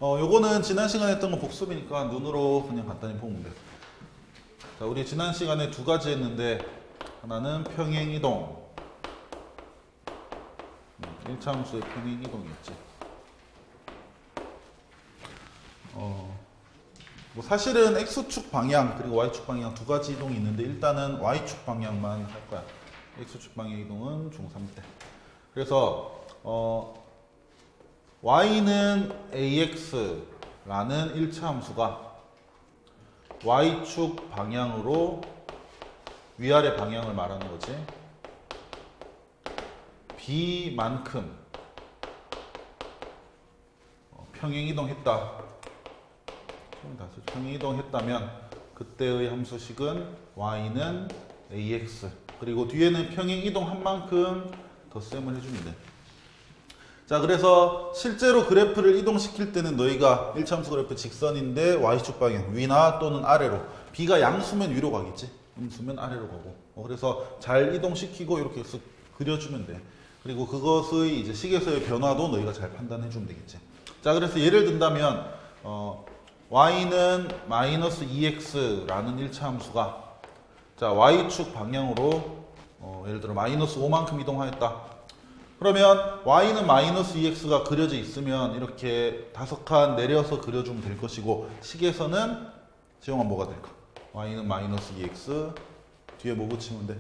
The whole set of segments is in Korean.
요거는 지난 시간에 했던 거 복습이니까 눈으로 그냥 간단히 보면 돼요. 자, 우리 지난 시간에 두 가지 했는데, 하나는 평행이동. 1차 함수의 평행이동이었지. 뭐 사실은 X축 방향, 그리고 Y축 방향 두 가지 이동이 있는데, 일단은 Y축 방향만 할 거야. X축 방향 이동은 중3 때. 그래서, Y는 AX라는 1차 함수가 Y축 방향으로 위아래 방향을 말하는 거지. B만큼 평행이동했다. 평행이동했다면 그때의 함수식은 Y는 AX. 그리고 뒤에는 평행이동한 만큼 덧셈을 해주면 돼. 자, 그래서 실제로 그래프를 이동시킬 때는 너희가 1차 함수 그래프 직선인데 Y축 방향 위나 또는 아래로, B가 양수면 위로 가겠지, 음수면 아래로 가고, 그래서 잘 이동시키고 이렇게 쓱 그려주면 돼. 그리고 그것의 이제 식에서의 변화도 너희가 잘 판단해 주면 되겠지. 자, 그래서 예를 든다면 Y는 마이너스 2X라는 1차 함수가 자 Y축 방향으로 예를 들어 마이너스 5만큼 이동하였다. 그러면 Y는 마이너스 2X가 그려져 있으면 이렇게 5칸 내려서 그려주면 될 것이고, 식에서는 지용아 뭐가 될까? Y는 마이너스 2X 뒤에 뭐 붙이면 돼?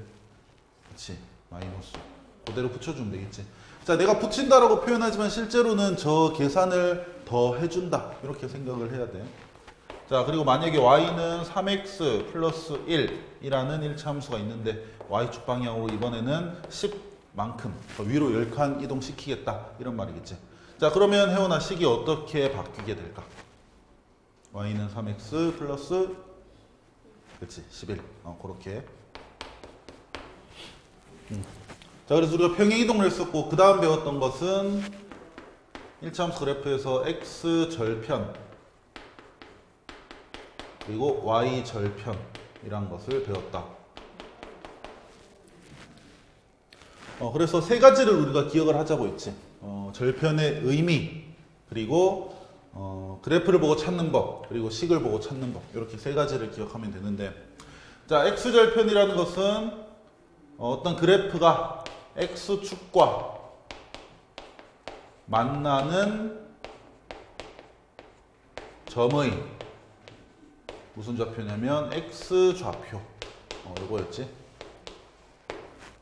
그렇지, 마이너스. 그대로 붙여주면 되겠지. 자, 내가 붙인다라고 표현하지만 실제로는 저 계산을 더 해준다, 이렇게 생각을 해야 돼. 자, 그리고 만약에 Y는 3X 플러스 1이라는 1차 함수가 있는데 Y축 방향으로 이번에는 10만큼 위로 10칸 이동시키겠다, 이런 말이겠지. 자, 그러면 혜원아, 식이 어떻게 바뀌게 될까? Y는 3X 플러스 그렇지 11. 그렇게. 자, 그래서 우리가 평행이동을 했었고, 그 다음 배웠던 것은 1차 함수 그래프에서 X 절편 그리고 Y 절편이란 것을 배웠다. 그래서 세 가지를 우리가 기억을 하자고 했지. 절편의 의미, 그리고 그래프를 보고 찾는 법, 그리고 식을 보고 찾는 법, 이렇게 세 가지를 기억하면 되는데, 자, X절편이라는 것은 어떤 그래프가 X축과 만나는 점의 무슨 좌표냐면 X좌표, 이거였지.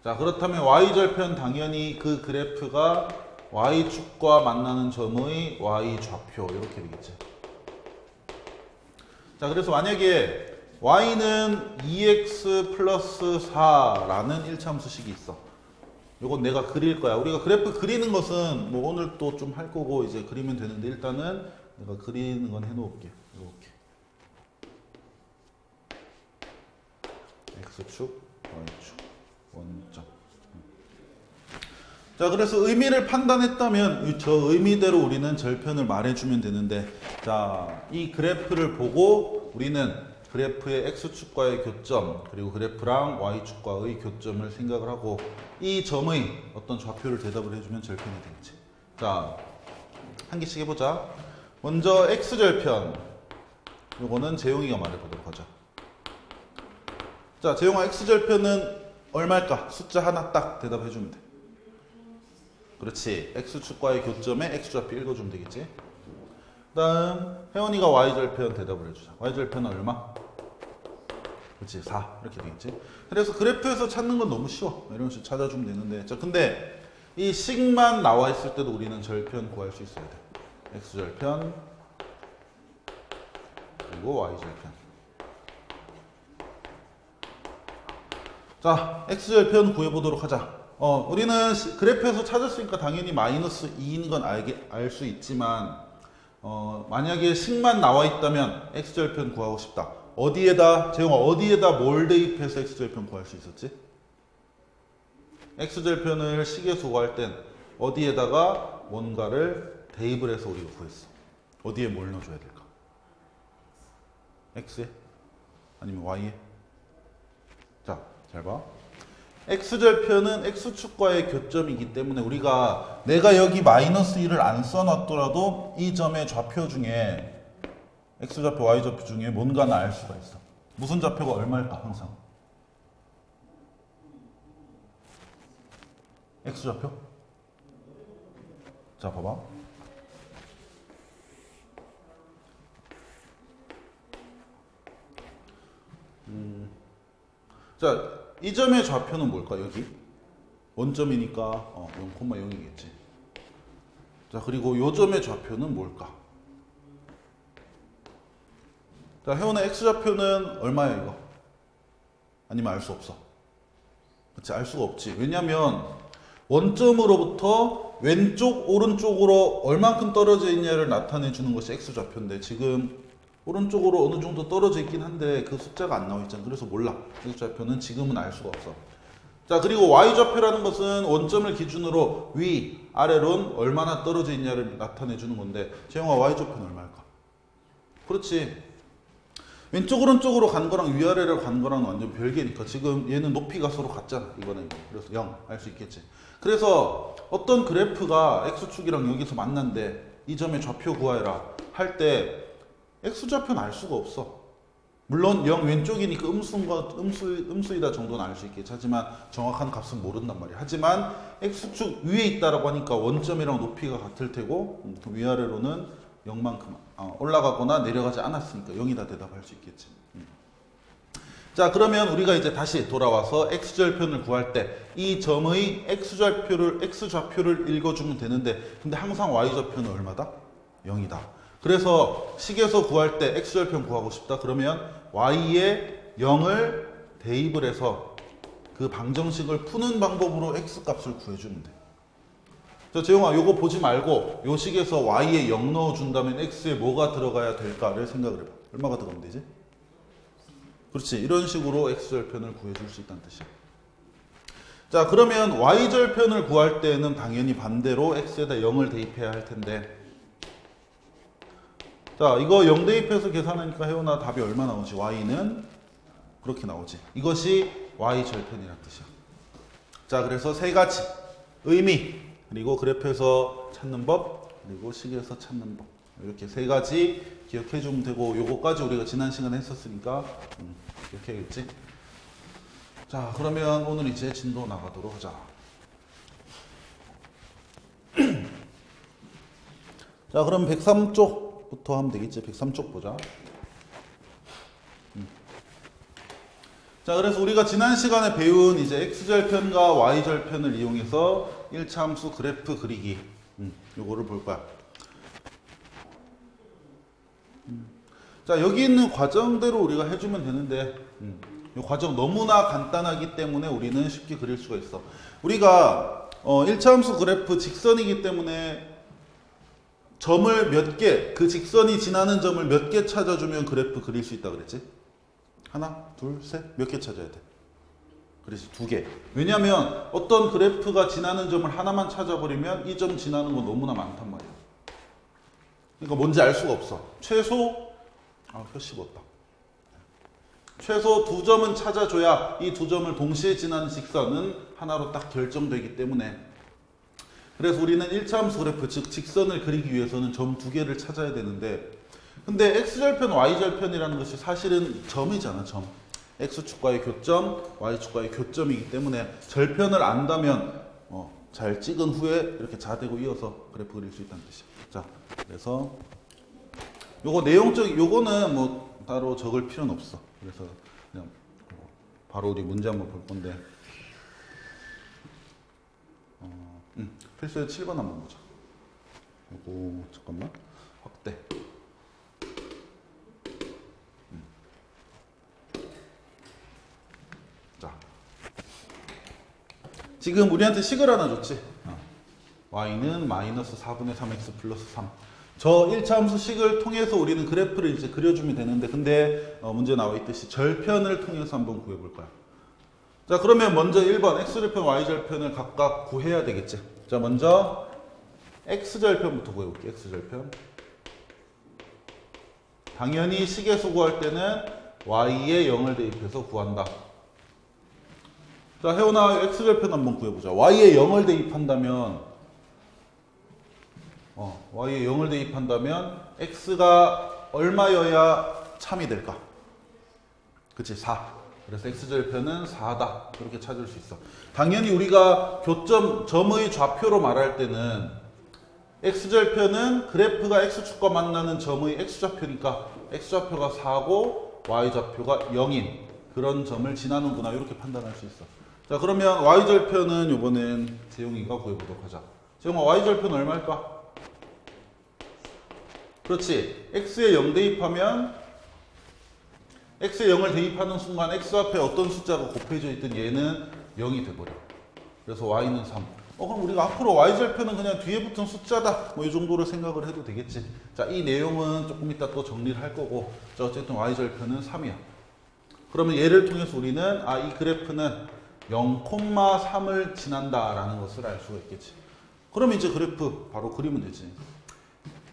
자, 그렇다면 Y절편 당연히 그 그래프가 Y축과 만나는 점의 Y좌표, 이렇게 되겠지. 자, 그래서 만약에 Y는 2X 플러스 4라는 1차 함수식이 있어. 이건 내가 그릴 거야. 우리가 그래프 그리는 것은 뭐 오늘 또 좀 할 거고 이제 그리면 되는데, 일단은 내가 그리는 건 해놓을게. 이렇게 X축, Y축, 원점. 자, 그래서 의미를 판단했다면 저 의미대로 우리는 절편을 말해주면 되는데, 자, 이 그래프를 보고 우리는 그래프의 X축과의 교점, 그리고 그래프랑 Y축과의 교점을 생각을 하고 이 점의 어떤 좌표를 대답을 해주면 절편이 되겠지. 자, 한 개씩 해보자. 먼저 X절편, 요거는 재용이가 말해보도록 하자. 자, 재용아, X절편은 얼마일까? 숫자 하나 딱 대답해주면 돼. 그렇지, X축과의 교점에 X좌표 읽어주면 되겠지. 그 다음 혜원이가 Y절편 대답을 해주자. Y절편은 얼마? 그렇지, 4. 이렇게 되겠지. 그래서 그래프에서 찾는 건 너무 쉬워. 이런 식으로 찾아주면 되는데, 자, 근데 이 식만 나와 있을 때도 우리는 절편 구할 수 있어야 돼. X절편 그리고 Y절편. 자, X절편 구해보도록 하자. 우리는 그래프에서 찾았으니까 당연히 마이너스 2인 건 알 수 있지만, 만약에 식만 나와 있다면 X절편 구하고 싶다. 어디에다, 재용아, 어디에다 뭘 대입해서 X절편 구할 수 있었지? X절편을 식에서 구할 땐 어디에다가 뭔가를 대입을 해서 우리가 구했어. 어디에 뭘 넣어줘야 될까? X에? 아니면 Y에? 자, 잘 봐. x절편은 x축과의 교점이기 때문에 우리가 내가 여기 마이너스 1을 안 써놨더라도 이 점의 좌표 중에 x좌표, y좌표 중에 뭔가는 알 수가 있어. 무슨 좌표가 얼마일까 항상? x좌표? 자 봐봐. 자, 이 점의 좌표는 뭘까? 여기 원점이니까 0,0이겠지. 자, 그리고 요 점의 좌표는 뭘까? 자, 혜원아 x좌표는 얼마야 이거? 아니면 알 수 없어? 그렇지, 알 수가 없지. 왜냐면 원점으로부터 왼쪽, 오른쪽으로 얼만큼 떨어져 있냐를 나타내 주는 것이 x좌표인데 지금 오른쪽으로 어느 정도 떨어져 있긴 한데 그 숫자가 안 나와 있잖아. 그래서 몰라. x좌표는 지금은 알 수가 없어. 자, 그리고 y좌표라는 것은 원점을 기준으로 위, 아래론 얼마나 떨어져 있냐를 나타내 주는 건데 재영아 y좌표는 얼마일까? 그렇지. 왼쪽 오른쪽으로 간 거랑 위아래로 간 거랑 완전 별개니까 지금 얘는 높이가 서로 같잖아. 이거는 이거. 그래서 0 알 수 있겠지. 그래서 어떤 그래프가 x축이랑 여기서 만난데 이 점의 좌표 구하여라 할 때 x좌표는 알 수가 없어. 물론 0 왼쪽이니까 음수이다 정도는 알 수 있겠지. 하지만 정확한 값은 모른단 말이야. 하지만 x축 위에 있다라고 하니까 원점이랑 높이가 같을 테고 위아래로는 0만큼 올라가거나 내려가지 않았으니까 0이다 대답할 수 있겠지. 자, 그러면 우리가 이제 다시 돌아와서 x절편을 구할 때 이 점의 x좌표를 읽어주면 되는데 근데 항상 y좌표는 얼마다? 0이다. 그래서 식에서 구할 때 x절편 구하고 싶다. 그러면 y에 0을 대입을 해서 그 방정식을 푸는 방법으로 x값을 구해주면 돼. 자, 재용아, 요거 보지 말고 요 식에서 y에 0 넣어준다면 x에 뭐가 들어가야 될까를 생각을 해봐. 얼마가 들어가면 되지? 그렇지. 이런 식으로 x절편을 구해줄 수 있다는 뜻이야. 자, 그러면 y절편을 구할 때는 당연히 반대로 x에다 0을 대입해야 할 텐데 자, 이거 0 대입해서 계산하니까 혜원아 답이 얼마 나오지? y는 그렇게 나오지. 이것이 y절편이라는 뜻이야. 자, 그래서 세 가지 의미 그리고 그래프에서 찾는 법 그리고 식에서 찾는 법 이렇게 세 가지 기억해 주면 되고 요거까지 우리가 지난 시간에 했었으니까 기억해야겠지. 자, 그러면 오늘 이제 진도 나가도록 하자. 자, 그럼 103쪽부터 하면 되겠지. 103쪽 보자. 자, 그래서 우리가 지난 시간에 배운 이제 x절편과 y절편을 이용해서 1차 함수 그래프 그리기 요거를 볼 거야. 자, 여기 있는 과정대로 우리가 해주면 되는데 이 과정 너무나 간단하기 때문에 우리는 쉽게 그릴 수가 있어. 우리가 1차 함수 그래프 직선이기 때문에 점을 몇 개, 그 직선이 지나는 점을 몇 개 찾아주면 그래프 그릴 수 있다 그랬지? 하나, 둘, 셋, 몇 개 찾아야 돼? 그래서 2개. 왜냐면 어떤 그래프가 지나는 점을 하나만 찾아버리면 이 점 지나는 거 너무나 많단 말이야. 그러니까 뭔지 알 수가 없어. 최소 혀 씹었다. 최소 2점은 찾아줘야 이 2점을 동시에 지나는 직선은 하나로 딱 결정되기 때문에 그래서 우리는 1차 함수 그래프 즉 직선을 그리기 위해서는 점 2개를 찾아야 되는데 근데 x절편, y절편이라는 것이 사실은 점이잖아. 점. x축과의 교점, y축과의 교점이기 때문에 절편을 안다면 잘 찍은 후에 이렇게 자대고 이어서 그래프 그릴 수 있다는 뜻이야. 자, 그래서 요거 내용적 요거는 뭐 따로 적을 필요는 없어. 그래서 그냥 바로 우리 문제 한번 볼 건데 필수에 7번 한번 보자. 요거 잠깐만 확대. 자, 지금 우리한테 식을 하나 줬지. y는 마이너스 4분의 3x 플러스 3. 저 1차 함수 식을 통해서 우리는 그래프를 이제 그려주면 되는데 근데 문제 나와 있듯이 절편을 통해서 한번 구해볼 거야. 자, 그러면 먼저 1번 x절편, y절편을 각각 구해야 되겠지. 자, 먼저 x절편부터 구해볼게. x절편. 당연히 식에서 구할 때는 y에 0을 대입해서 구한다. 자, 혜원아, x절편 한번 구해보자. y에 0을 대입한다면, y에 0을 대입한다면, x가 얼마여야 참이 될까? 그치, 4. 그래서 x절편은 4다. 그렇게 찾을 수 있어. 당연히 우리가 점의 좌표로 말할 때는, x절편은 그래프가 x축과 만나는 점의 x좌표니까, x좌표가 4고, y좌표가 0인 그런 점을 지나는구나. 이렇게 판단할 수 있어. 자, 그러면 y절편은 이번엔 재용이가 구해보도록 하자. 재용아, y절편 얼마일까? 그렇지. x에 0 대입하면 x에 0을 대입하는 순간 x 앞에 어떤 숫자가 곱해져 있든 얘는 0이 돼버려. 그래서 y는 3. 그럼 우리가 앞으로 y절편은 그냥 뒤에 붙은 숫자다. 뭐 이 정도로 생각을 해도 되겠지. 자, 이 내용은 조금 이따 또 정리를 할 거고. 자, 어쨌든 y절편은 3이야. 그러면 얘를 통해서 우리는 이 그래프는 0,3을 지난다라는 것을 알 수가 있겠지. 그러면 이제 그래프 바로 그리면 되지.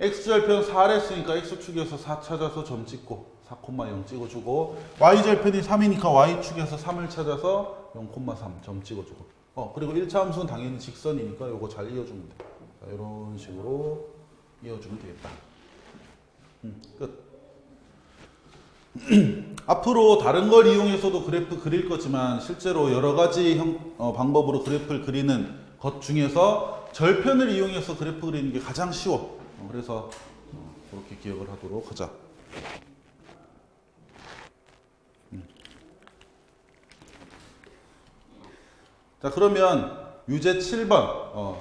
x절편 4를 했으니까 x축에서 4 찾아서 점 찍고 4,0 찍어주고, y절편이 3이니까 y축에서 3을 찾아서 0,3 점 찍어주고, 그리고 1차 함수는 당연히 직선이니까 요거 잘 이어주면 돼. 자, 이런 식으로 이어주면 되겠다. 끝. 앞으로 다른 걸 이용해서도 그래프 그릴 거지만 실제로 여러 가지 방법으로 그래프를 그리는 것 중에서 절편을 이용해서 그래프 그리는 게 가장 쉬워. 그래서 그렇게 기억을 하도록 하자. 자, 그러면 유제 7번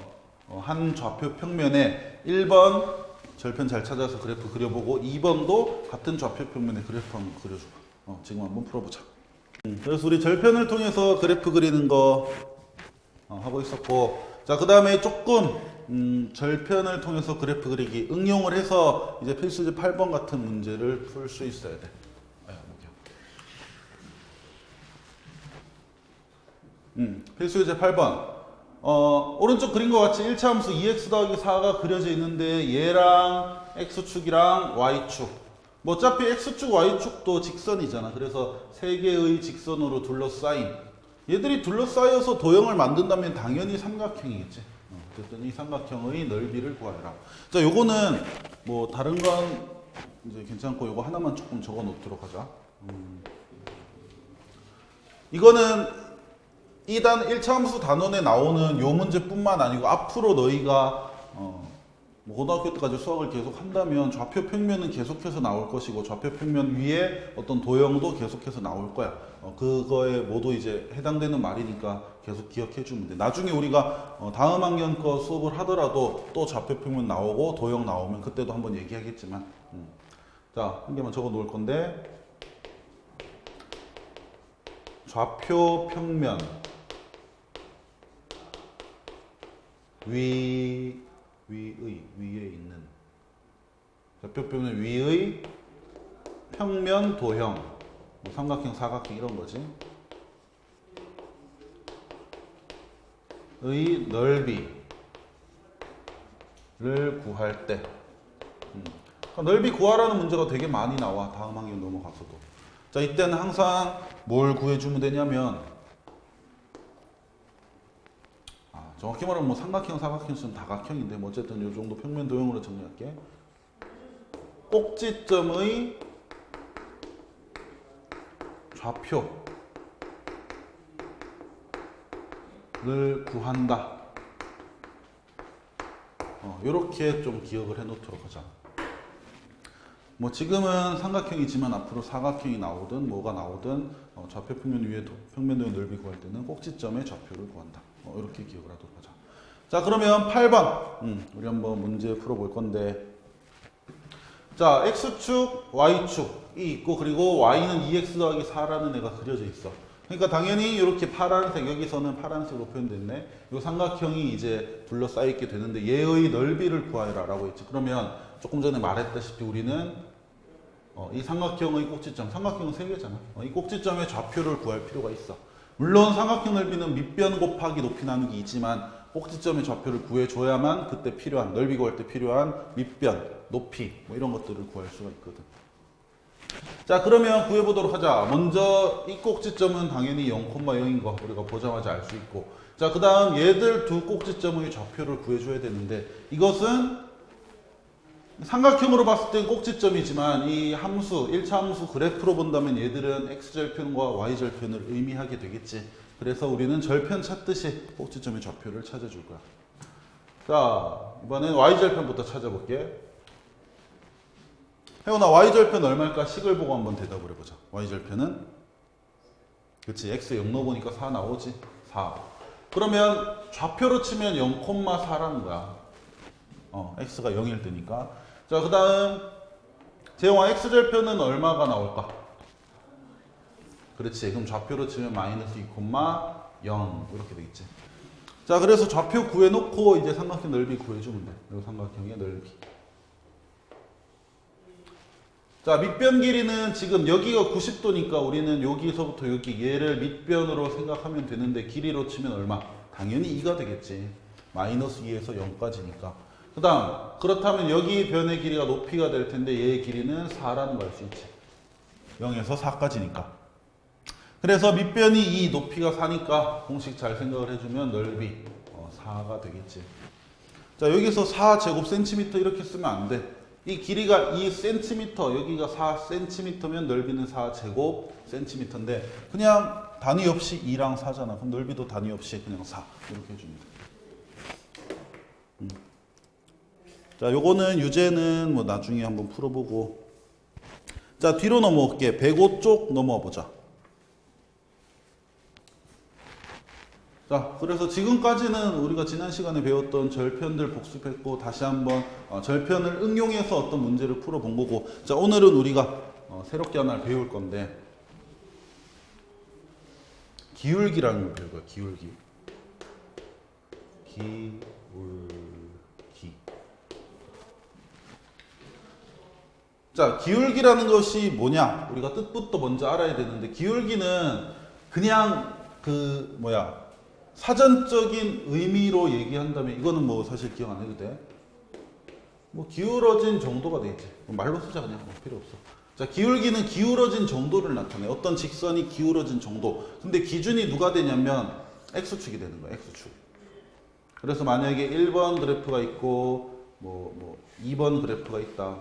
한 좌표 평면에 1번 절편 잘 찾아서 그래프 그려보고 2번도 같은 좌표 평면에 그래프 한번 그려줘. 지금 한번 풀어보자. 그래서 우리 절편을 통해서 그래프 그리는 거 하고 있었고, 자, 그 다음에 조금 절편을 통해서 그래프 그리기 응용을 해서 이제 필수제 8번 같은 문제를 풀 수 있어야 돼. 필수제 8번. 오른쪽 그린 것 같이 1차 함수 2x 더하기 4가 그려져 있는데 얘랑 x축이랑 y축, 뭐 어차피 x축 y축도 직선이잖아. 그래서 세 개의 직선으로 둘러싸인, 얘들이 둘러싸여서 도형을 만든다면 당연히 삼각형이겠지. 어쨌든 이 삼각형의 넓이를 구하라. 자, 요거는 뭐 다른 건 이제 괜찮고 요거 하나만 조금 적어 놓도록 하자. 이거는 2단 1차 함수 단원에 나오는 요 문제뿐만 아니고 앞으로 너희가 뭐 고등학교 때까지 수학을 계속 한다면 좌표 평면은 계속해서 나올 것이고 좌표 평면 위에 어떤 도형도 계속해서 나올 거야. 그거에 모두 이제 해당되는 말이니까 계속 기억해 주면 돼. 나중에 우리가 다음 학년 거 수업을 하더라도 또 좌표 평면 나오고 도형 나오면 그때도 한번 얘기하겠지만, 자, 한 개만 적어 놓을 건데, 좌표 평면 위에 있는 좌표 평면 위의 평면 도형, 뭐 삼각형, 사각형 이런 거지. 의 넓이를 구할 때, 넓이 구하라는 문제가 되게 많이 나와. 다음 학년 넘어가서도. 자, 이때는 항상 뭘 구해주면 되냐면, 정확히 말하면 뭐 삼각형, 사각형, 다각형인데 뭐 어쨌든 이 정도 평면 도형으로 정리할게. 꼭지점의 좌표를 구한다. 이렇게 좀 기억을 해 놓도록 하자. 뭐 지금은 삼각형이지만 앞으로 사각형이 나오든 뭐가 나오든 좌표 평면 위에 평면 도형 넓이 구할 때는 꼭지점의 좌표를 구한다. 이렇게 기억을 하도록 하자. 자, 그러면 8번 우리 한번 문제 풀어볼 건데, 자, x축, y축이 있고 그리고 y는 2x 더하기 4라는 애가 그려져 있어. 그러니까 당연히 이렇게 파란색, 여기서는 파란색으로 표현됐네. 이 삼각형이 이제 둘러싸여 있게 되는데 얘의 넓이를 구하라 라고 했지. 그러면 조금 전에 말했다시피 우리는 이 삼각형의 꼭지점, 삼각형은 3개잖아. 이 꼭지점의 좌표를 구할 필요가 있어. 물론 삼각형 넓이는 밑변 곱하기 높이 나누기 있지만 꼭지점의 좌표를 구해줘야만 그때 필요한, 넓이 구할 때 필요한 밑변, 높이 뭐 이런 것들을 구할 수가 있거든. 자, 그러면 구해보도록 하자. 먼저 이 꼭지점은 당연히 0,0인 거 우리가 보자마자 알 수 있고, 자, 그 다음 얘들 두 꼭지점의 좌표를 구해줘야 되는데, 이것은 삼각형으로 봤을 땐 꼭지점이지만 이 함수, 1차 함수 그래프로 본다면 얘들은 x절편과 y절편을 의미하게 되겠지. 그래서 우리는 절편 찾듯이 꼭지점의 좌표를 찾아줄 거야. 자, 이번엔 y절편부터 찾아볼게. 혜원아, y절편 얼마일까? 식을 보고 한번 대답을 해보자. y절편은 그치, x 0 넣어보니까 4 나오지? 4. 그러면 좌표로 치면 0,4라는 거야. x가 0일 때니까. 자, 그 다음 재영아, x절편은 얼마가 나올까? 그렇지, 그럼 좌표로 치면 마이너스 2,0 이렇게 되겠지. 자, 그래서 좌표 구해놓고 이제 삼각형 넓이 구해주면 돼. 이 삼각형의 넓이. 자, 밑변 길이는 지금 여기가 90도니까 우리는 여기서부터 여기 얘를 밑변으로 생각하면 되는데, 길이로 치면 얼마? 당연히 2가 되겠지. 마이너스 2에서 0까지니까. 그 다음, 그렇다면 여기 변의 길이가 높이가 될 텐데 얘의 길이는 4라는 걸 알 수 있지. 0에서 4까지니까. 그래서 밑변이 2, 높이가 4니까 공식 잘 생각을 해주면 넓이 4가 되겠지. 자, 여기서 4제곱센티미터 이렇게 쓰면 안 돼. 이 길이가 2cm, 여기가 4cm면 넓이는 4제곱센티미터인데 그냥 단위 없이 2랑 4잖아. 그럼 넓이도 단위 없이 그냥 4 이렇게 해주면 돼. 자, 요거는 유제는 뭐 나중에 한번 풀어보고. 자, 뒤로 넘어올게. 105 쪽 넘어와 보자. 자, 그래서 지금까지는 우리가 지난 시간에 배웠던 절편들 복습했고, 다시 한번 절편을 응용해서 어떤 문제를 풀어본 거고, 자, 오늘은 우리가 새롭게 하나 배울 건데, 기울기라는 걸 배울 거야. 기울기. 기울기. 자, 기울기라는 것이 뭐냐? 우리가 뜻부터 먼저 알아야 되는데, 기울기는 그냥 사전적인 의미로 얘기한다면, 이거는 뭐 사실 기억 안 해도 돼. 뭐 기울어진 정도가 되겠지. 말로 쓰자 그냥. 필요 없어. 자, 기울기는 기울어진 정도를 나타내. 어떤 직선이 기울어진 정도. 근데 기준이 누가 되냐면 x축이 되는 거야. x축. 그래서 만약에 1번 그래프가 있고 2번 그래프가 있다.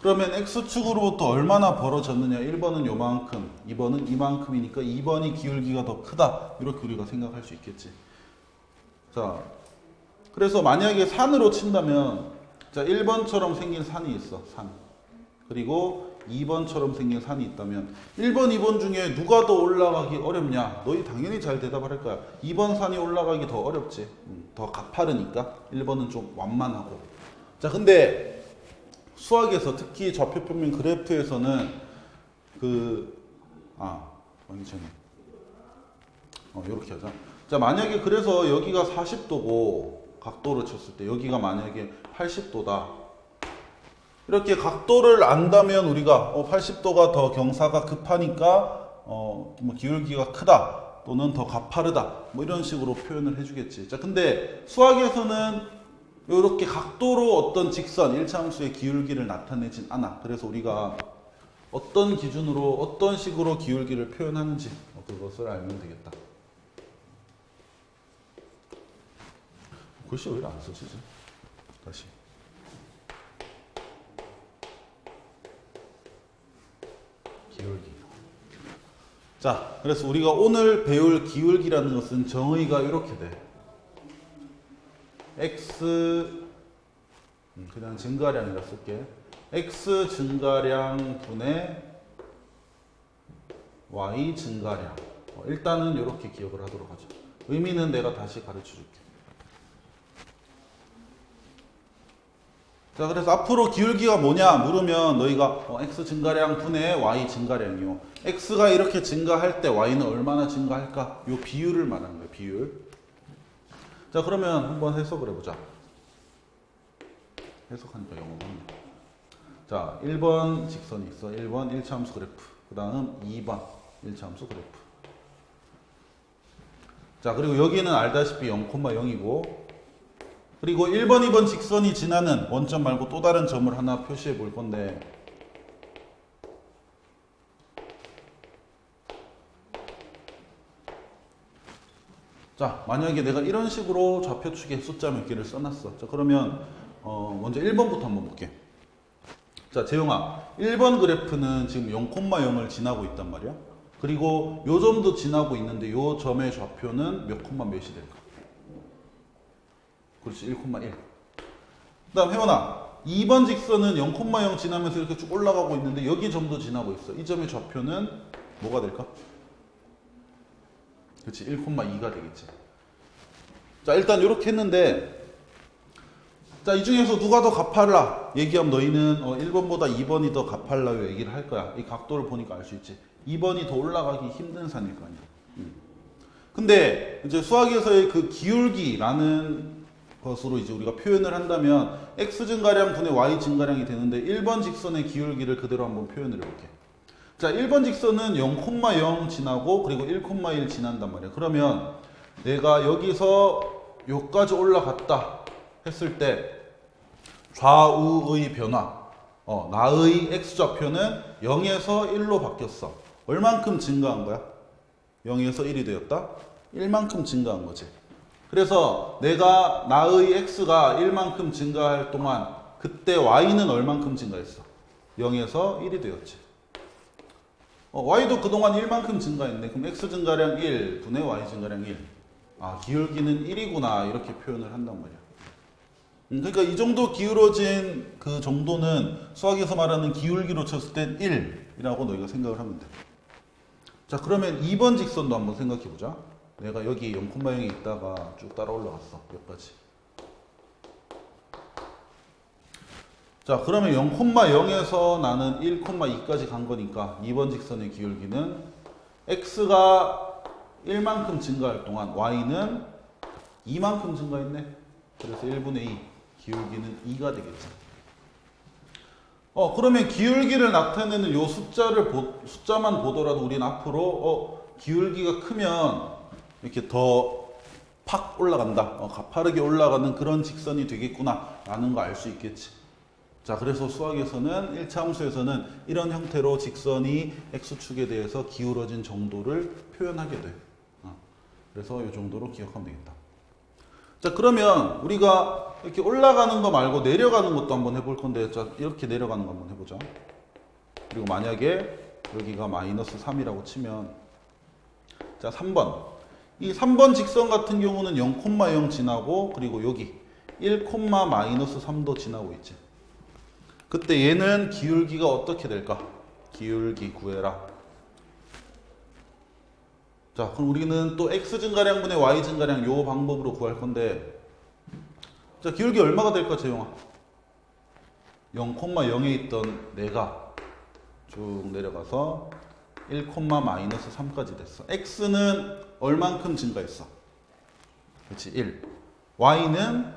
그러면 x축으로부터 얼마나 벌어졌느냐. 1번은 요만큼, 2번은 이만큼이니까 2번이 기울기가 더 크다. 이렇게 우리가 생각할 수 있겠지. 자, 그래서 만약에 산으로 친다면, 자, 1번처럼 생긴 산이 있어. 산. 그리고 2번처럼 생긴 산이 있다면 1번, 2번 중에 누가 더 올라가기 어렵냐? 너희 당연히 잘 대답을 할 거야. 2번 산이 올라가기 더 어렵지. 더 가파르니까. 1번은 좀 완만하고. 자, 근데 수학에서 특히 좌표평면 그래프에서는 이렇게 하자. 자, 만약에 그래서 여기가 40도고 각도를 쳤을 때 여기가 만약에 80도다. 이렇게 각도를 안다면 우리가 80도가 더 경사가 급하니까 기울기가 크다 또는 더 가파르다 뭐 이런 식으로 표현을 해주겠지. 자, 근데 수학에서는 이렇게 각도로 어떤 직선, 1차 함수의 기울기를 나타내진 않아. 그래서 우리가 어떤 기준으로 어떤 식으로 기울기를 표현하는지 그것을 알면 되겠다. 글씨 왜 안 써지지? 다시. 기울기. 자, 그래서 우리가 오늘 배울 기울기라는 것은 정의가 이렇게 돼. x 그냥 증가량이라 쓸게. x 증가량 분의 y 증가량. 일단은 이렇게 기억을 하도록 하죠. 의미는 내가 다시 가르쳐 줄게. 자, 그래서 앞으로 기울기가 뭐냐 물으면 너희가 x 증가량 분의 y 증가량이요. x가 이렇게 증가할 때 y는 얼마나 증가할까? 요 비율을 말하는 거예요. 비율. 자, 그러면 한번 해석을 해보자. 해석하니까 영어가 없네. 자, 1번 직선이 있어. 1번 1차 함수 그래프. 그 다음 2번 1차 함수 그래프. 자, 그리고 여기는 알다시피 0,0이고, 그리고 1번, 2번 직선이 지나는 원점 말고 또 다른 점을 하나 표시해 볼 건데, 자, 만약에 내가 이런 식으로 좌표축에 숫자 몇 개를 써놨어. 자, 그러면 먼저 1번부터 한번 볼게. 자, 재용아, 1번 그래프는 지금 0,0을 지나고 있단 말이야. 그리고 요 점도 지나고 있는데 요 점의 좌표는 몇 콤마 몇이 될까? 그렇지, 1,1. 그 다음 혜원아, 2번 직선은 0,0 지나면서 이렇게 쭉 올라가고 있는데 여기 점도 지나고 있어. 이 점의 좌표는 뭐가 될까? 그렇지, 1,2가 되겠지. 자, 일단 이렇게 했는데, 자, 이 중에서 누가 더 가팔라 얘기하면 너희는 1번보다 2번이 더 가팔라요 얘기를 할 거야. 이 각도를 보니까 알 수 있지. 2번이 더 올라가기 힘든 산일 거 아니야. 근데 이제 수학에서의 그 기울기라는 것으로 이제 우리가 표현을 한다면 x 증가량 분의 y 증가량이 되는데 1번 직선의 기울기를 그대로 한번 표현을 해볼게. 자, 1번 직선은 0,0 지나고 그리고 1,1 지난단 말이야. 그러면 내가 여기서 여기까지 올라갔다 했을 때 좌우의 변화, 나의 x좌표는 0에서 1로 바뀌었어. 얼만큼 증가한 거야? 0에서 1이 되었다? 1만큼 증가한 거지. 그래서 내가 나의 x가 1만큼 증가할 동안 그때 y는 얼만큼 증가했어? 0에서 1이 되었지. y도 그동안 1만큼 증가했네. 그럼 x 증가량 1 분의 y 증가량 1. 아, 기울기는 1이구나 이렇게 표현을 한단 말이야. 그러니까 이 정도 기울어진 그 정도는 수학에서 말하는 기울기로 쳤을 땐 1이라고 너희가 생각을 하면 돼. 자, 그러면 2번 직선도 한번 생각해 보자. 내가 여기 0,0에 있다가 쭉 따라 올라갔어. 여기까지. 자, 그러면 0,0에서 나는 1,2까지 간 거니까 2번 직선의 기울기는 x가 1만큼 증가할 동안 y는 2만큼 증가했네. 그래서 1분의 2. 기울기는 2가 되겠지. 그러면 기울기를 나타내는 요 숫자만 보더라도 우리는 앞으로 기울기가 크면 이렇게 더 팍 올라간다. 가파르게 올라가는 그런 직선이 되겠구나 라는 거 알 수 있겠지. 자, 그래서 수학에서는 1차 함수에서는 이런 형태로 직선이 x축에 대해서 기울어진 정도를 표현하게 돼. 그래서 이 정도로 기억하면 되겠다. 자, 그러면 우리가 이렇게 올라가는 거 말고 내려가는 것도 한번 해볼 건데, 자, 이렇게 내려가는 거 한번 해보자. 그리고 만약에 여기가 마이너스 3이라고 치면, 자, 3번. 이 3번 직선 같은 경우는 0,0 지나고, 그리고 여기 1,-3도 지나고 있지. 그때 얘는 기울기가 어떻게 될까? 기울기 구해라. 자, 그럼 우리는 또 x 증가량 분의 y 증가량 요 방법으로 구할 건데, 자, 기울기 얼마가 될까, 재용아? 0,0에 있던 내가 쭉 내려가서 1,-3까지 됐어. x는 얼만큼 증가했어? 그렇지, 1. y는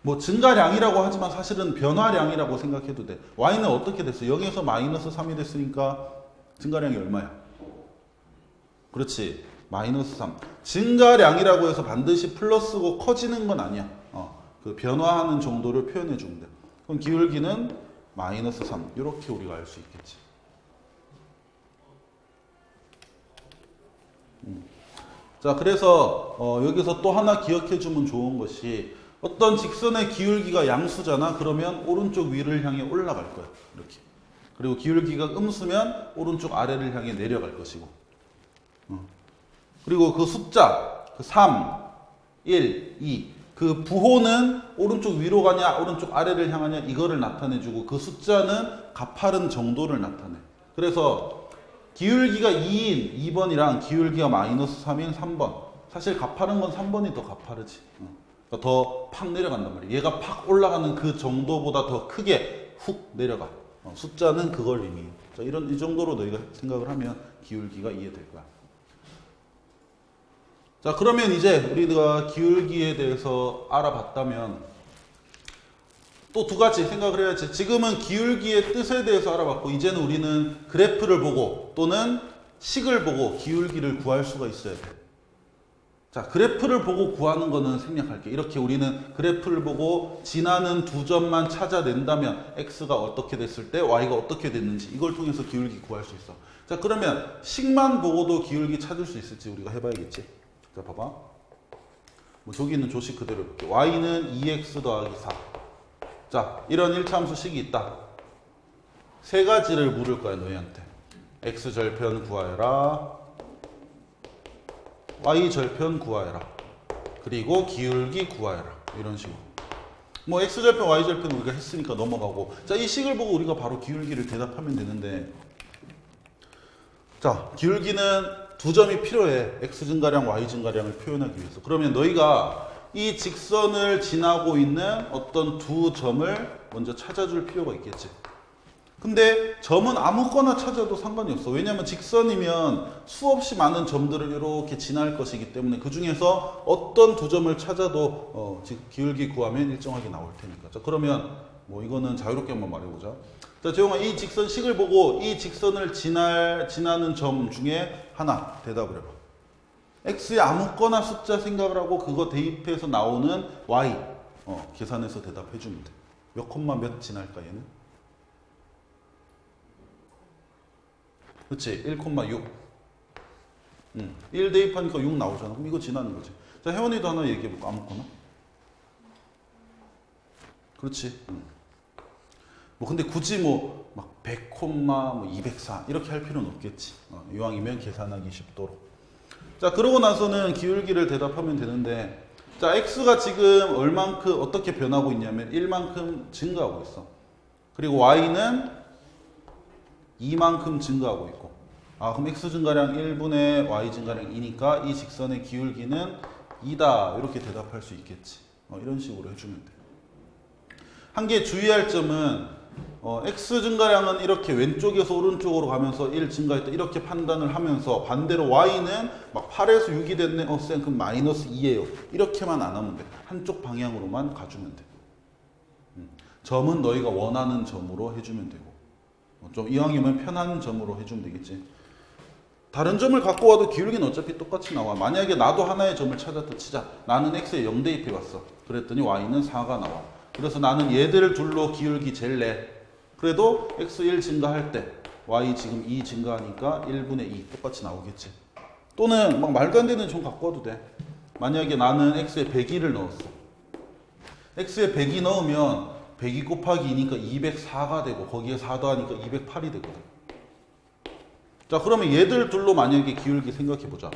뭐 증가량이라고 하지만 사실은 변화량이라고 생각해도 돼. y는 어떻게 됐어? 0에서 마이너스 3이 됐으니까 증가량이 얼마야? 그렇지, 마이너스 3. 증가량이라고 해서 반드시 플러스고 커지는 건 아니야. 그 변화하는 정도를 표현해 주면 돼. 그럼 기울기는 마이너스 3. 이렇게 우리가 알 수 있겠지. 자, 그래서 여기서 또 하나 기억해 주면 좋은 것이, 어떤 직선의 기울기가 양수잖아. 그러면 오른쪽 위를 향해 올라갈 거야. 이렇게. 그리고 기울기가 음수면 오른쪽 아래를 향해 내려갈 것이고. 그리고 그 숫자, 그 3, 1, 2. 그 부호는 오른쪽 위로 가냐, 오른쪽 아래를 향하냐, 이거를 나타내주고, 그 숫자는 가파른 정도를 나타내. 그래서 기울기가 2인 2번이랑 기울기가 마이너스 3인 3번. 사실 가파른 건 3번이 더 가파르지. 그러니까 더 팍 내려간단 말이야. 얘가 팍 올라가는 그 정도보다 더 크게 훅 내려가. 숫자는 그걸 의미해. 자, 이 정도로 너희가 생각을 하면 기울기가 이해될 거야. 자, 그러면 이제 우리가 기울기에 대해서 알아봤다면 또 두 가지 생각을 해야지. 지금은 기울기의 뜻에 대해서 알아봤고, 이제는 우리는 그래프를 보고 또는 식을 보고 기울기를 구할 수가 있어야 돼. 자, 그래프를 보고 구하는 거는 생략할게. 이렇게 우리는 그래프를 보고 지나는 두 점만 찾아낸다면 x가 어떻게 됐을 때 y가 어떻게 됐는지 이걸 통해서 기울기 구할 수 있어. 자, 그러면 식만 보고도 기울기 찾을 수 있을지 우리가 해봐야겠지. 자, 봐봐. 뭐 저기 있는 조식 그대로 해볼게. y는 2x 더하기 4. 자, 이런 1차 함수식이 있다. 세 가지를 물을 거야, 너희한테. x 절편 구하여라. y 절편 구하여라. 그리고 기울기 구하여라. 이런 식으로. 뭐 x 절편, y 절편 우리가 했으니까 넘어가고. 자, 이 식을 보고 우리가 바로 기울기를 대답하면 되는데. 자, 기울기는 두 점이 필요해. x 증가량, y 증가량을 표현하기 위해서. 그러면 너희가 이 직선을 지나고 있는 어떤 두 점을 먼저 찾아줄 필요가 있겠지. 근데 점은 아무거나 찾아도 상관이 없어. 왜냐면 직선이면 수없이 많은 점들을 이렇게 지날 것이기 때문에 그 중에서 어떤 두 점을 찾아도 기울기 구하면 일정하게 나올 테니까. 자, 그러면 뭐 이거는 자유롭게 한번 말해보자. 자, 재용아, 이 직선식을 보고 이 직선을 지나는 점 중에 하나 대답을 해봐. x에 아무거나 숫자 생각을 하고 그거 대입해서 나오는 y 계산해서 대답해 주면 돼. 몇 콤마 몇 지날까 얘는? 그치, 1,6. 1 대입하니까 6 나오잖아. 그럼 이거 지나는 거지. 자, 혜원이도 하나 얘기해볼까? 아무거나. 그렇지. 뭐 근데 굳이 뭐 막 100, 뭐 204 이렇게 할 필요는 없겠지. 이왕이면 계산하기 쉽도록. 자, 그러고 나서는 기울기를 대답하면 되는데, 자, x가 지금 얼만큼 어떻게 변하고 있냐면 1만큼 증가하고 있어. 그리고 y는 2만큼 증가하고 있고. 아, 그럼 x 증가량 1분의 y 증가량 2니까 이 직선의 기울기는 2다. 이렇게 대답할 수 있겠지. 이런 식으로 해주면 돼. 한 개 주의할 점은 x 증가량은 이렇게 왼쪽에서 오른쪽으로 가면서 1 증가했다 이렇게 판단을 하면서 반대로 y는 막 8에서 6이 됐네. 쌤 그럼 마이너스 2예요. 이렇게만 안 하면 돼. 한쪽 방향으로만 가주면 돼. 점은 너희가 원하는 점으로 해주면 되고, 좀 이왕이면 편한 점으로 해주면 되겠지. 다른 점을 갖고 와도 기울기는 어차피 똑같이 나와. 만약에 나도 하나의 점을 찾았다 치자. 나는 x에 0 대입해 왔어. 그랬더니 y는 4가 나와. 그래서 나는 얘들 둘로 기울기 잴래. 그래도 x1 증가할 때 y 지금 2 증가하니까 1분의 2 똑같이 나오겠지. 또는 막 말도 안 되는 점 갖고 와도 돼. 만약에 나는 x에 102를 넣었어. x에 102 넣으면 102 곱하기 2니까 204가 되고 거기에 4 더하니까 208이 되거든. 자, 그러면 얘들 둘로 만약에 기울기 생각해보자.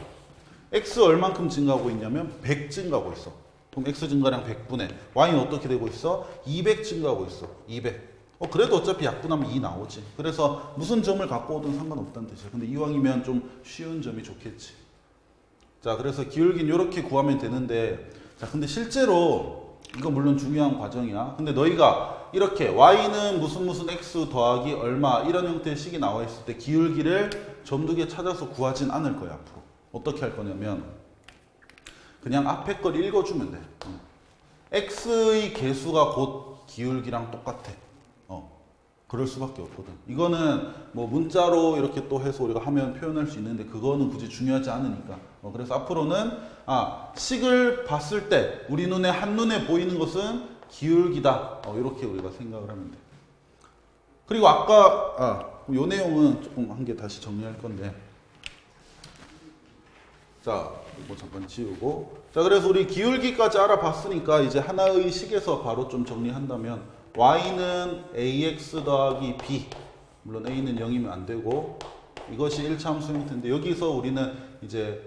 x 얼만큼 증가하고 있냐면 100 증가하고 있어. 그럼 x 증가량 100분의 y는 어떻게 되고 있어? 200 증가하고 있어. 200. 그래도 어차피 약분하면 2 나오지. 그래서 무슨 점을 갖고 오든 상관없다는 뜻이야. 근데 이왕이면 좀 쉬운 점이 좋겠지. 자, 그래서 기울기는 이렇게 구하면 되는데, 자, 근데 실제로 이거 물론 중요한 과정이야. 근데 너희가 이렇게 y는 무슨 x 더하기 얼마 이런 형태의 식이 나와 있을 때 기울기를 점두개 찾아서 구하진 않을 거야, 앞으로. 어떻게 할 거냐면 그냥 앞에 걸 읽어주면 돼. x의 개수가 곧 기울기랑 똑같아. 그럴 수밖에 없거든. 이거는 뭐 문자로 이렇게 또 해서 우리가 하면 표현할 수 있는데 그거는 굳이 중요하지 않으니까. 그래서 앞으로는 식을 봤을 때 우리 눈에 한눈에 보이는 것은 기울기다. 이렇게 우리가 생각을 하면 돼. 그리고 아까 요 내용은 조금 한 개 다시 정리할 건데. 자, 이거 잠깐 지우고. 자, 그래서 우리 기울기까지 알아봤으니까 이제 하나의 식에서 바로 좀 정리한다면 y는 ax 더하기 b, 물론 a는 0이면 안 되고 이것이 1차 함수 형태인데 여기서 우리는 이제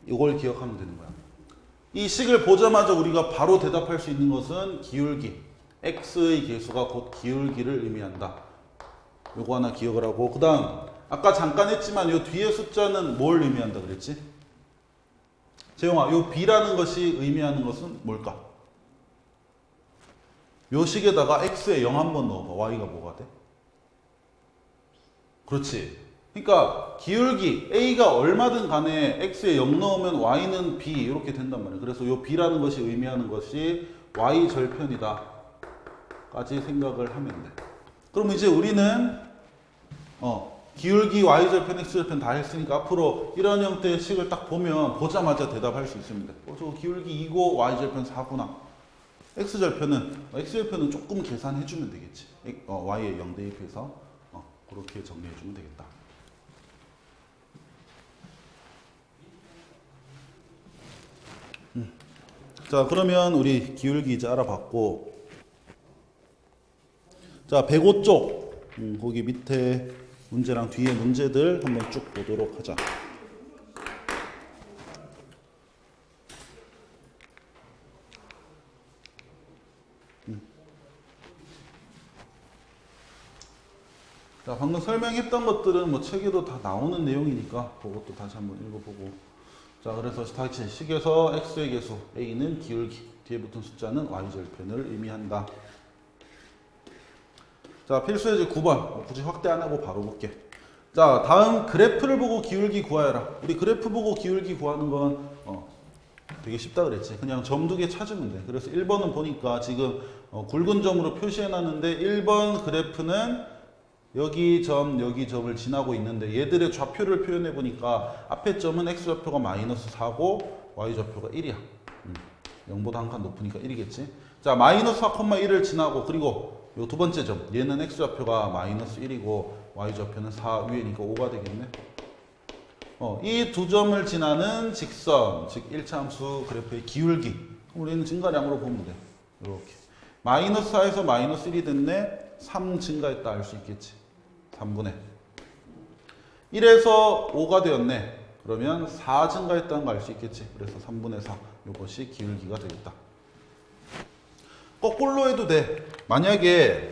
이걸 기억하면 되는 거야. 이 식을 보자마자 우리가 바로 대답할 수 있는 것은 기울기, x의 개수가 곧 기울기를 의미한다. 요거 하나 기억을 하고, 그 다음 아까 잠깐 했지만 요 뒤에 숫자는 뭘 의미한다 그랬지? 재용아, 요 b라는 것이 의미하는 것은 뭘까? 요 식에다가 x에 0 한번 넣어봐. y가 뭐가 돼? 그렇지. 그러니까 기울기 a가 얼마든 간에 x에 0 넣으면 y는 b 이렇게 된단 말이야. 그래서 요 b라는 것이 의미하는 것이 y 절편이다 까지 생각을 하면 돼. 그럼 이제 우리는 기울기 y 절편 x 절편 다 했으니까 앞으로 이런 형태의 식을 딱 보면 보자마자 대답할 수 있습니다. 저 기울기 2고 y 절편 4구나. X절편은 조금 계산해주면 되겠지. Y에 0 대입해서 그렇게 정리해주면 되겠다. 자, 그러면 우리 기울기 이제 알아봤고, 자, 105쪽 거기 밑에 문제랑 뒤에 문제들 한번 쭉 보도록 하자. 자, 방금 설명했던 것들은 뭐 책에도 다 나오는 내용이니까 그것도 다시 한번 읽어보고. 자, 그래서 다시 식에서 x의 개수 a는 기울기, 뒤에 붙은 숫자는 y절편을 의미한다. 자, 필수예제 9번 굳이 확대 안 하고 바로 볼게. 자, 다음 그래프를 보고 기울기 구하여라. 우리 그래프 보고 기울기 구하는 건 되게 쉽다 그랬지. 그냥 점 두 개 찾으면 돼. 그래서 1번은 보니까 지금 굵은 점으로 표시해 놨는데 1번 그래프는 여기 점, 여기 점을 지나고 있는데 얘들의 좌표를 표현해 보니까 앞에 점은 x좌표가 마이너스 4고 y좌표가 1이야. 0보다 한 칸 높으니까 1이겠지. 자, 마이너스 4,1을 지나고, 그리고 요 두 번째 점, 얘는 x좌표가 마이너스 1이고 y좌표는 4 위에니까 5가 되겠네. 이 두 점을 지나는 직선, 즉 1차 함수 그래프의 기울기, 우리는 증가량으로 보면 돼. 이렇게 마이너스 4에서 마이너스 1이 됐네. 3 증가했다 알 수 있겠지. 3분의 1에서 5가 되었네. 그러면 4 증가했다는 거 알 수 있겠지. 그래서 3분의 4 이것이 기울기가 되겠다. 거꾸로 해도 돼. 만약에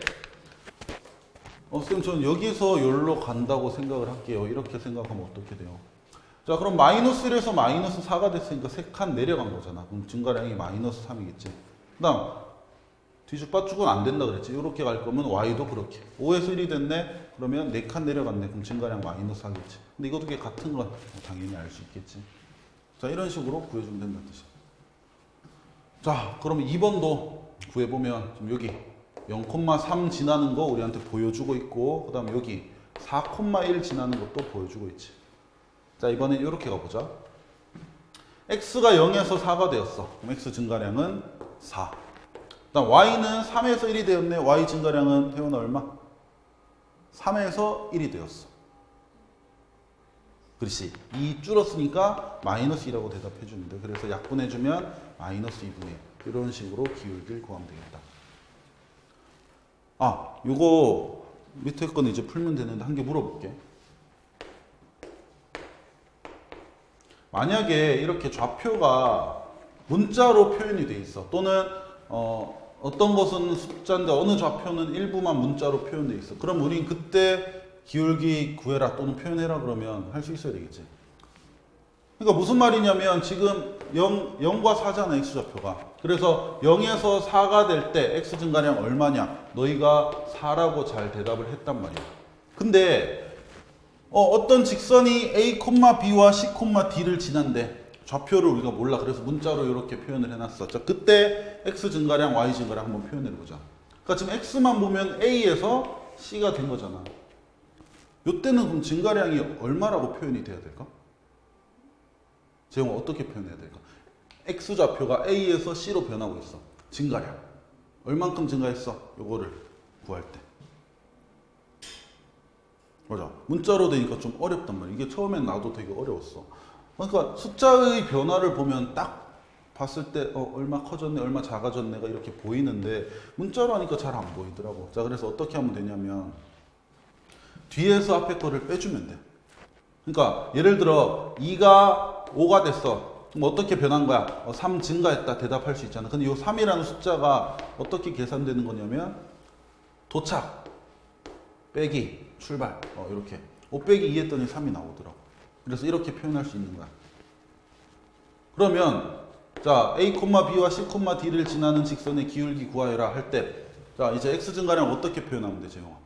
쌤 저는 여기서 여기로 간다고 생각을 할게요. 이렇게 생각하면 어떻게 돼요? 자, 그럼 마이너스 1에서 마이너스 4가 됐으니까 3칸 내려간 거잖아. 그럼 증가량이 마이너스 3이겠지. 그 다음 뒤죽박죽은 안 된다 그랬지. 이렇게 갈 거면 y도 그렇게. 5에서 1이 됐네. 그러면 4칸 내려갔네. 그럼 증가량 마이너스 4겠지. 근데 이거 두 개 같은 건 당연히 알 수 있겠지. 자, 이런 식으로 구해주면 된다는 뜻이야. 자, 그러면 2번도 구해보면 지금 여기 0,3 지나는 거 우리한테 보여주고 있고, 그 다음에 여기 4,1 지나는 것도 보여주고 있지. 자, 이번엔 이렇게 가보자. x가 0에서 4가 되었어. 그럼 x 증가량은 4. 그다음 y는 3에서 1이 되었네. y 증가량은 태어나 얼마? 3에서 1이 되었어. 그렇지. 2 줄었으니까 마이너스 2라고 대답해 주면 돼. 그래서 약분해주면 마이너스 2분의 1. 이런 식으로 기울기를 구하면 되겠다. 아, 요거 밑에 거는 이제 풀면 되는데 한 개 물어볼게. 만약에 이렇게 좌표가 문자로 표현이 돼 있어. 또는 어떤 것은 숫자인데 어느 좌표는 일부만 문자로 표현돼 있어. 그럼 우린 그때 기울기 구해라 또는 표현해라 그러면 할 수 있어야 되겠지. 그러니까 무슨 말이냐면 지금 0과 4잖아, x좌표가. 그래서 0에서 4가 될 때 x 증가량 얼마냐? 너희가 4라고 잘 대답을 했단 말이야. 근데 어떤 직선이 a, b와 c, d를 지난대. 좌표를 우리가 몰라. 그래서 문자로 이렇게 표현을 해놨어. 자, 그때 x 증가량, y 증가량 한번 표현해보자. 그러니까 지금 x만 보면 a에서 c가 된 거잖아. 이때는 그럼 증가량이 얼마라고 표현이 돼야 될까? 재용 어떻게 표현해야 될까? x좌표가 a에서 c로 변하고 있어. 증가량. 얼만큼 증가했어? 요거를 구할 때. 맞아. 문자로 되니까 좀 어렵단 말이야. 이게 처음엔 나도 되게 어려웠어. 그러니까 숫자의 변화를 보면 딱 봤을 때 얼마 커졌네, 얼마 작아졌네가 이렇게 보이는데 문자로 하니까 잘 안 보이더라고. 자, 그래서 어떻게 하면 되냐면 뒤에서 앞에 거를 빼주면 돼. 그러니까 예를 들어 2가 5가 됐어. 그럼 어떻게 변한 거야? 3 증가했다 대답할 수 있잖아. 근데 이 3이라는 숫자가 어떻게 계산되는 거냐면 도착 빼기 출발 이렇게 5 빼기 2 했더니 3이 나오더라고. 그래서 이렇게 표현할 수 있는 거야. 그러면 자, a, b와 c, d를 지나는 직선의 기울기 구하여라 할 때 자, 이제 x 증가량 어떻게 표현하면 돼, 재용아?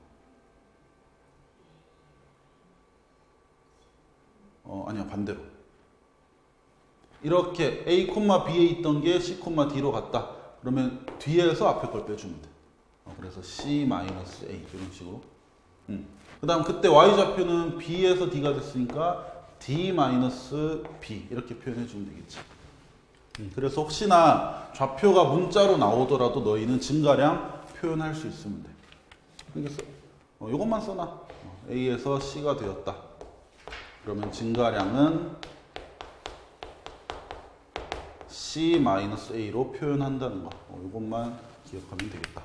아니야, 반대로. 이렇게 a, b에 있던 게 c, d로 갔다. 그러면 뒤에서 앞에 걸 빼주면 돼. 그래서 c-a 이런 식으로. 그 다음 그때 y좌표는 b에서 d가 됐으니까 d-b 이렇게 표현해 주면 되겠지. 그래서 혹시나 좌표가 문자로 나오더라도 너희는 증가량 표현할 수 있으면 돼. 알겠어? 이것만 써놔. a에서 c가 되었다. 그러면 증가량은 C-A로 표현한다는 거. 이것만 기억하면 되겠다.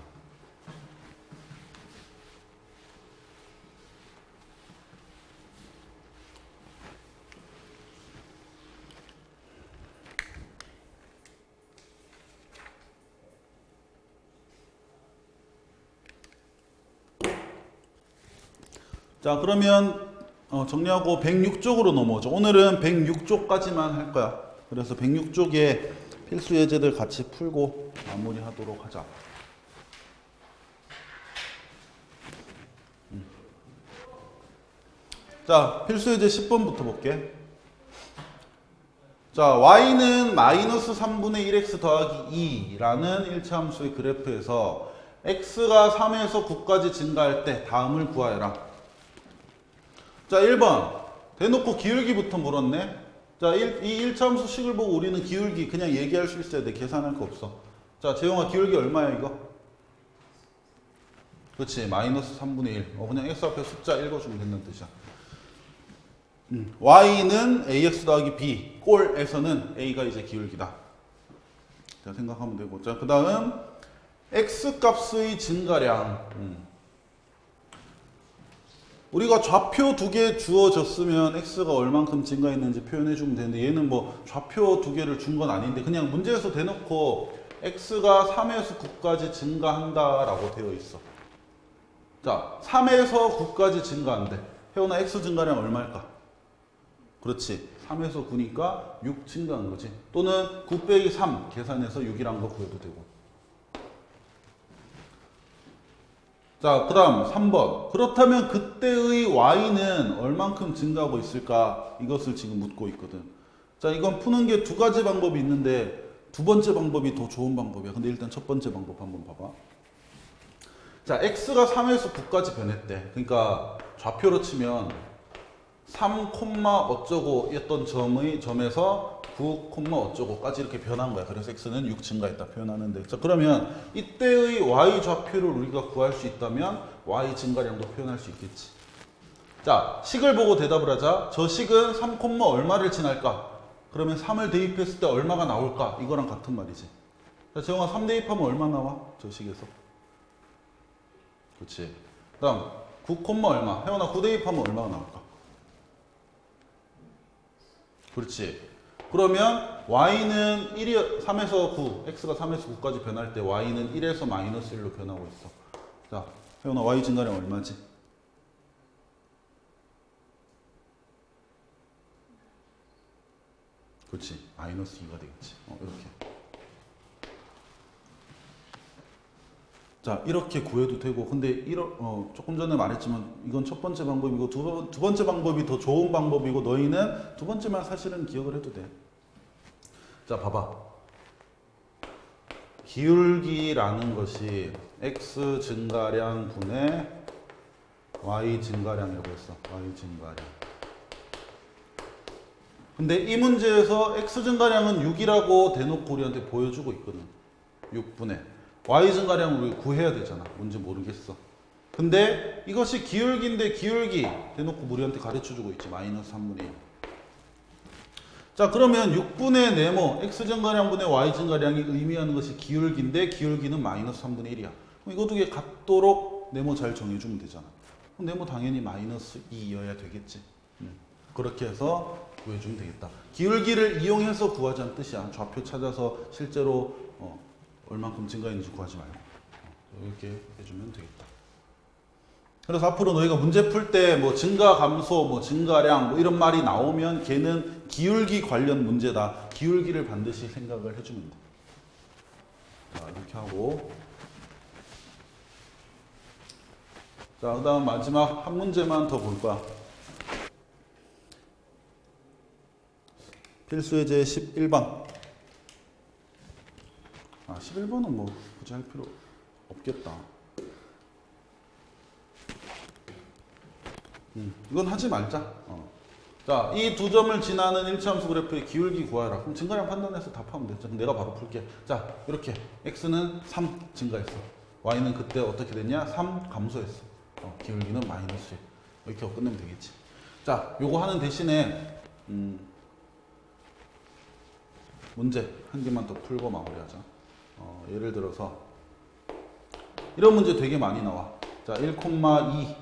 자, 그러면 정리하고 106쪽으로 넘어오죠. 오늘은 106쪽까지만 할 거야. 그래서 106쪽에 필수 예제들 같이 풀고 마무리하도록 하자. 자, 필수 예제 10번부터 볼게. 자, y는 마이너스 3분의 1x 더하기 2라는 1차 함수의 그래프에서 x가 3에서 9까지 증가할 때 다음을 구하여라. 자, 1번 대놓고 기울기부터 물었네. 자, 이 1차 함수 식을 보고 우리는 기울기 그냥 얘기할 수 있어야 돼. 계산할 거 없어. 자, 재용아 기울기 얼마야 이거? 그렇지, 마이너스 3분의 1. 그냥 x 앞에 숫자 읽어주면 된다는 뜻이야. y는 ax 더하기 b, 꼴에서는 a가 이제 기울기다. 자, 생각하면 되고. 자, 그 다음 x 값의 증가량. 우리가 좌표 두 개 주어졌으면 x가 얼만큼 증가했는지 표현해주면 되는데 얘는 뭐 좌표 두 개를 준 건 아닌데 그냥 문제에서 대놓고 x가 3에서 9까지 증가한다라고 되어 있어. 자, 3에서 9까지 증가한대. 혜원아, x 증가량 얼마일까? 그렇지, 3에서 9니까 6 증가한 거지. 또는 9 빼기 3 계산해서 6이란 거 구해도 되고. 자, 그 다음 3번. 그렇다면 그때의 y는 얼만큼 증가하고 있을까? 이것을 지금 묻고 있거든. 자, 이건 푸는 게 두 가지 방법이 있는데 두 번째 방법이 더 좋은 방법이야. 근데 일단 첫 번째 방법 한번 봐봐. 자, x가 3에서 9까지 변했대. 그러니까 좌표로 치면 3, 어쩌고 였던 점에서 9, 어쩌고까지 이렇게 변한 거야. 그래서 x는 6 증가했다 표현하는데. 자, 그러면 이때의 y 좌표를 우리가 구할 수 있다면 y 증가량도 표현할 수 있겠지. 자, 식을 보고 대답을 하자. 저 식은 3, 얼마를 지날까? 그러면 3을 대입했을 때 얼마가 나올까? 이거랑 같은 말이지. 자, 재영아 3 대입하면 얼마 나와? 저 식에서. 그렇지. 그 다음 9, 얼마? 혜원아 9 대입하면 얼마가 나올까? 그렇지. 그러면 y는 3에서 9, x가 3에서 9까지 변할 때 y는 1에서 마이너스 1로 변하고 있어. 자, 혜원아 y 증가량 얼마지? 그렇지. 마이너스 2가 되겠지. 이렇게. 자, 이렇게 구해도 되고. 근데 조금 전에 말했지만 이건 첫 번째 방법이고 두 번째 방법이 더 좋은 방법이고 너희는 두 번째만 사실은 기억을 해도 돼. 자, 봐봐. 기울기라는 것이 x 증가량 분의 y 증가량이라고 했어. y 증가량. 근데 이 문제에서 x 증가량은 6이라고 대놓고 우리한테 보여주고 있거든. 6분의 y 증가량을 우리 구해야 되잖아. 뭔지 모르겠어. 근데 이것이 기울기인데 기울기 대놓고 우리한테 가르쳐주고 있지. 마이너스 3분의 1. 자, 그러면 6분의 네모 x 증가량분의 y 증가량이 의미하는 것이 기울기인데 기울기는 마이너스 3분의 1이야. 이거 두 개 같도록 네모 잘 정해주면 되잖아. 그럼 네모 당연히 마이너스 2여야 되겠지. 그렇게 해서 구해주면 되겠다. 기울기를 이용해서 구하자는 뜻이야. 좌표 찾아서 실제로 얼만큼 증가했는지 구하지 말고 이렇게 해주면 되겠다. 그래서 앞으로 너희가 문제 풀 때 뭐 증가 감소, 뭐 증가량 뭐 이런 말이 나오면 걔는 기울기 관련 문제다. 기울기를 반드시 생각을 해주면 돼. 자, 이렇게 하고 자, 그 다음 마지막 한 문제만 더 볼 거야. 필수예제 11번. 11번은 뭐 굳이 할 필요 없겠다. 이건 하지 말자. 자, 이 두 점을 지나는 1차 함수 그래프의 기울기 구하라. 그럼 증가량 판단해서 답하면 되죠. 내가 바로 풀게. 자, 이렇게 x는 3 증가했어. y는 그때 어떻게 됐냐? 3 감소했어. 기울기는 마이너스 1. 이렇게 하고 끝내면 되겠지. 자, 요거 하는 대신에 문제 한 개만 더 풀고 마무리하자. 예를 들어서 이런 문제 되게 많이 나와. 자, 1,2,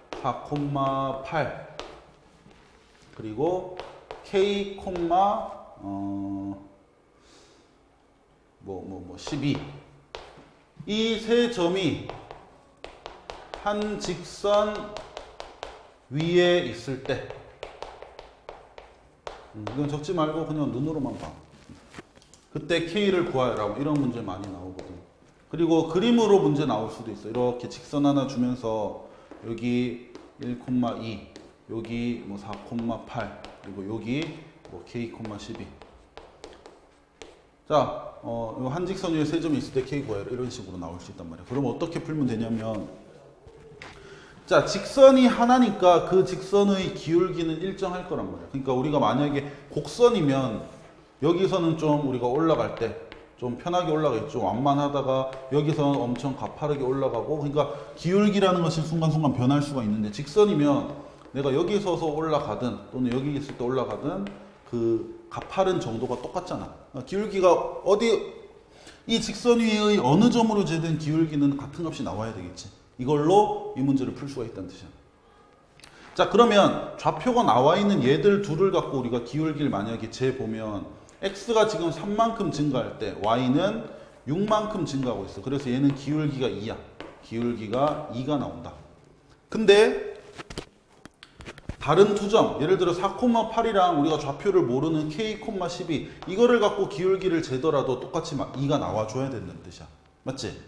4,8 그리고 K, 12 이 세 점이 한 직선 위에 있을 때 이건 적지 말고 그냥 눈으로만 봐. 그때 K를 구하라 이런 문제 많이 나오거든. 그리고 그림으로 문제 나올 수도 있어. 이렇게 직선 하나 주면서 여기 1,2 여기 뭐 4,8 그리고 여기 뭐 K, 12 자, 요 한직선 위에 세 점이 있을 때 K 구하라 이런 식으로 나올 수 있단 말이야. 그럼 어떻게 풀면 되냐면 자, 직선이 하나니까 그 직선의 기울기는 일정할 거란 말이야. 그러니까 우리가 만약에 곡선이면 여기서는 좀 우리가 올라갈 때 좀 편하게 올라가겠죠. 완만하다가 여기서는 엄청 가파르게 올라가고 그러니까 기울기라는 것이 순간순간 변할 수가 있는데 직선이면 내가 여기 서서 올라가든 또는 여기 있을 때 올라가든 그 가파른 정도가 똑같잖아. 기울기가 어디 이 직선 위의 어느 점으로 재든 기울기는 같은 값이 나와야 되겠지. 이걸로 이 문제를 풀 수가 있다는 뜻이야. 자, 그러면 좌표가 나와 있는 얘들 둘을 갖고 우리가 기울기를 만약에 재보면 x가 지금 3만큼 증가할 때 y는 6만큼 증가하고 있어. 그래서 얘는 기울기가 2야. 기울기가 2가 나온다. 근데 다른 두 점, 예를 들어 4,8이랑 우리가 좌표를 모르는 k, 12 이거를 갖고 기울기를 재더라도 똑같이 2가 나와줘야 된다는 뜻이야. 맞지?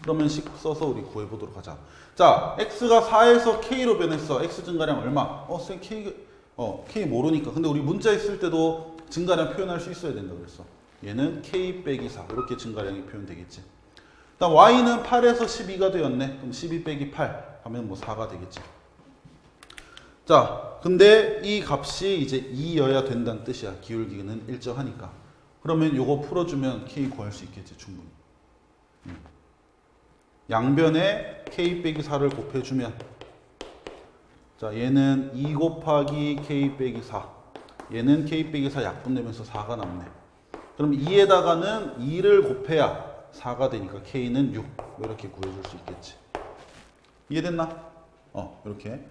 그러면 식 써서 우리 구해보도록 하자. 자, x가 4에서 k로 변했어. x 증가량 얼마? 쌤 k 모르니까. 근데 우리 문자에 쓸 때도 증가량 표현할 수 있어야 된다 그랬어. 얘는 k 빼기 4 이렇게 증가량이 표현되겠지. 일단 y는 8에서 12가 되었네. 그럼 12 빼기 8 하면 뭐 4가 되겠지. 자, 근데 이 값이 이제 2여야 된다는 뜻이야. 기울기는 일정하니까. 그러면 요거 풀어주면 k 구할 수 있겠지, 충분히. 양변에 k 빼기 4를 곱해주면 자, 얘는 2 곱하기 k 빼기 4 얘는 k 빼기 4 약분되면서 4가 남네. 그럼 2에다가는 2를 곱해야 4가 되니까 k는 6 이렇게 구해줄 수 있겠지. 이해됐나? 이렇게.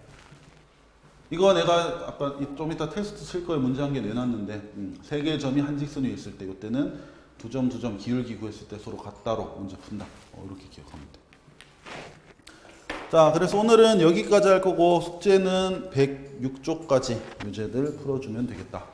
이거 내가 아까 좀 이따 테스트 칠 거에 문제 한 개 내놨는데 세 개의 점이 한 직선 위에 있을 때 이때는 두 점 기울기 구했을 때 서로 같다로 문제 푼다. 이렇게 기억하면 돼. 자, 그래서 오늘은 여기까지 할 거고 숙제는 106쪽까지 문제들 풀어주면 되겠다.